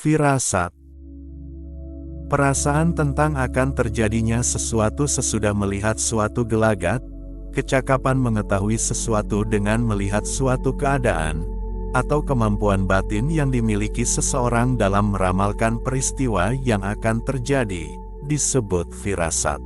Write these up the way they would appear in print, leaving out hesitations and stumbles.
Firasat. Perasaan tentang akan terjadinya sesuatu sesudah melihat suatu gelagat, kecakapan mengetahui sesuatu dengan melihat suatu keadaan, atau kemampuan batin yang dimiliki seseorang dalam meramalkan peristiwa yang akan terjadi, disebut firasat.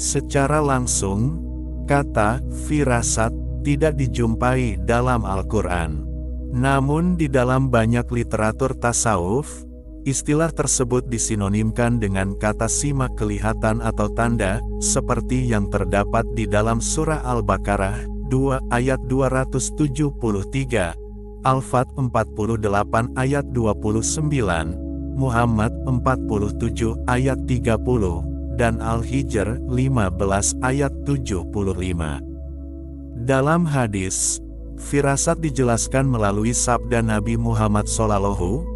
Secara langsung, kata firasat tidak dijumpai dalam Al-Quran. Namun di dalam banyak literatur tasawuf, istilah tersebut disinonimkan dengan kata simak kelihatan atau tanda, seperti yang terdapat di dalam surah Al-Baqarah 2 ayat 273, Al-Fat 48 ayat 29, Muhammad 47 ayat 30, dan Al-Hijr 15 ayat 75. Dalam hadis, firasat dijelaskan melalui sabda Nabi Muhammad SAW,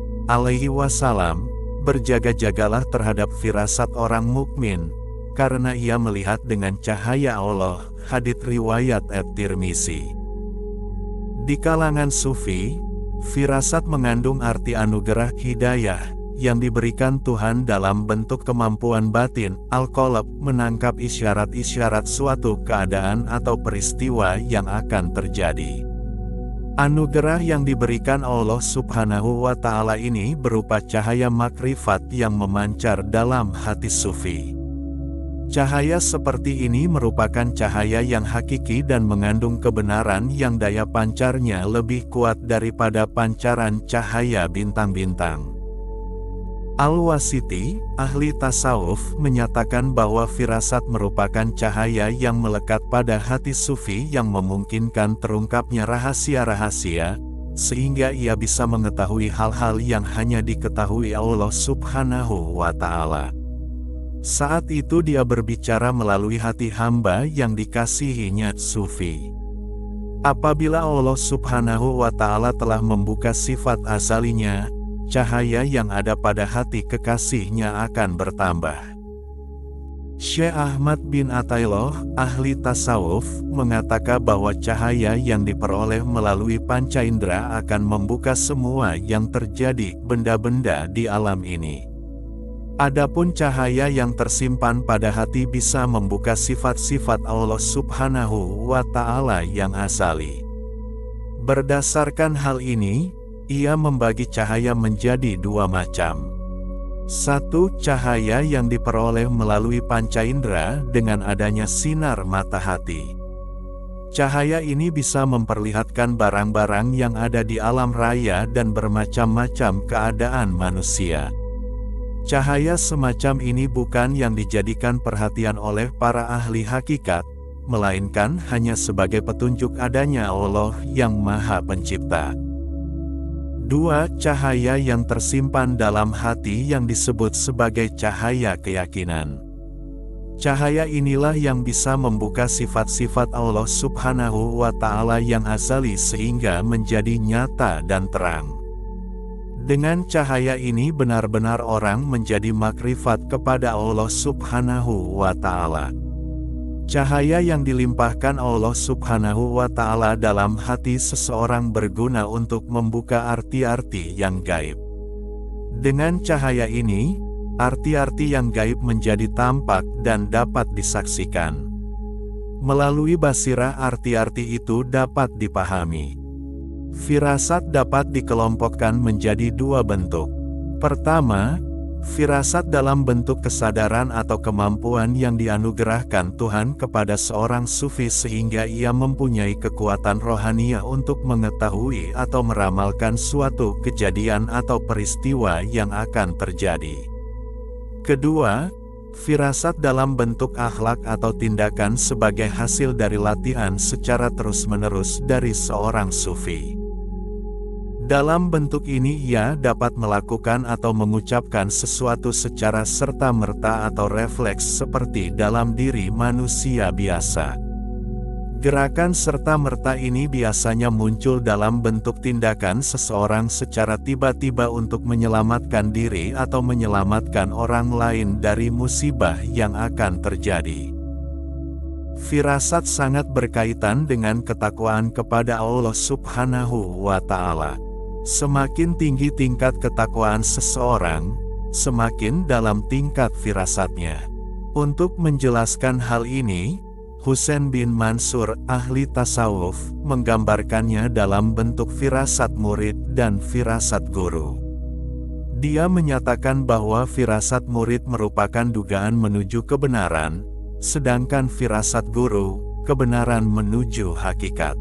berjaga-jagalah terhadap firasat orang mukmin, karena ia melihat dengan cahaya Allah. Hadits riwayat At-Tirmizi. Di kalangan Sufi, firasat mengandung arti anugerah hidayah yang diberikan Tuhan dalam bentuk kemampuan batin, al-qalb, menangkap isyarat-isyarat suatu keadaan atau peristiwa yang akan terjadi. Anugerah yang diberikan Allah Subhanahu wa Ta'ala ini berupa cahaya makrifat yang memancar dalam hati Sufi. Cahaya seperti ini merupakan cahaya yang hakiki dan mengandung kebenaran yang daya pancarnya lebih kuat daripada pancaran cahaya bintang-bintang. Al-Wasiti, ahli tasawuf, menyatakan bahwa firasat merupakan cahaya yang melekat pada hati Sufi yang memungkinkan terungkapnya rahasia-rahasia, sehingga ia bisa mengetahui hal-hal yang hanya diketahui Allah Subhanahu wa Ta'ala. Saat itu dia berbicara melalui hati hamba yang dikasihinya Sufi. Apabila Allah Subhanahu wa Ta'ala telah membuka sifat asalinya, cahaya yang ada pada hati kekasihnya akan bertambah. Syekh Ahmad bin Athaillah, ahli tasawuf, mengatakan bahwa cahaya yang diperoleh melalui panca indera akan membuka semua yang terjadi benda-benda di alam ini. Adapun cahaya yang tersimpan pada hati bisa membuka sifat-sifat Allah Subhanahu wa Ta'ala yang asali. Berdasarkan hal ini, ia membagi cahaya menjadi dua macam. Satu, cahaya yang diperoleh melalui panca indera dengan adanya sinar mata hati. Cahaya ini bisa memperlihatkan barang-barang yang ada di alam raya dan bermacam-macam keadaan manusia. Cahaya semacam ini bukan yang dijadikan perhatian oleh para ahli hakikat, melainkan hanya sebagai petunjuk adanya Allah yang Maha Pencipta. 2. Cahaya yang tersimpan dalam hati yang disebut sebagai cahaya keyakinan. Cahaya inilah yang bisa membuka sifat-sifat Allah Subhanahu wa Ta'ala yang asali sehingga menjadi nyata dan terang. Dengan cahaya ini benar-benar orang menjadi makrifat kepada Allah Subhanahu wa Ta'ala. Cahaya yang dilimpahkan Allah Subhanahu wa Ta'ala dalam hati seseorang berguna untuk membuka arti-arti yang gaib. Dengan cahaya ini, arti-arti yang gaib menjadi tampak dan dapat disaksikan. Melalui basirah arti-arti itu dapat dipahami. Firasat dapat dikelompokkan menjadi dua bentuk. Pertama, firasat dalam bentuk kesadaran atau kemampuan yang dianugerahkan Tuhan kepada seorang sufi sehingga ia mempunyai kekuatan rohaniah untuk mengetahui atau meramalkan suatu kejadian atau peristiwa yang akan terjadi. Kedua, firasat dalam bentuk akhlak atau tindakan sebagai hasil dari latihan secara terus-menerus dari seorang sufi. Dalam bentuk ini ia dapat melakukan atau mengucapkan sesuatu secara serta-merta atau refleks seperti dalam diri manusia biasa. Gerakan serta-merta ini biasanya muncul dalam bentuk tindakan seseorang secara tiba-tiba untuk menyelamatkan diri atau menyelamatkan orang lain dari musibah yang akan terjadi. Firasat sangat berkaitan dengan ketakwaan kepada Allah Subhanahu wa Ta'ala. Semakin tinggi tingkat ketakwaan seseorang, semakin dalam tingkat firasatnya. Untuk menjelaskan hal ini, Husain bin Mansur, ahli tasawuf, menggambarkannya dalam bentuk firasat murid dan firasat guru. Dia menyatakan bahwa firasat murid merupakan dugaan menuju kebenaran, sedangkan firasat guru, kebenaran menuju hakikat.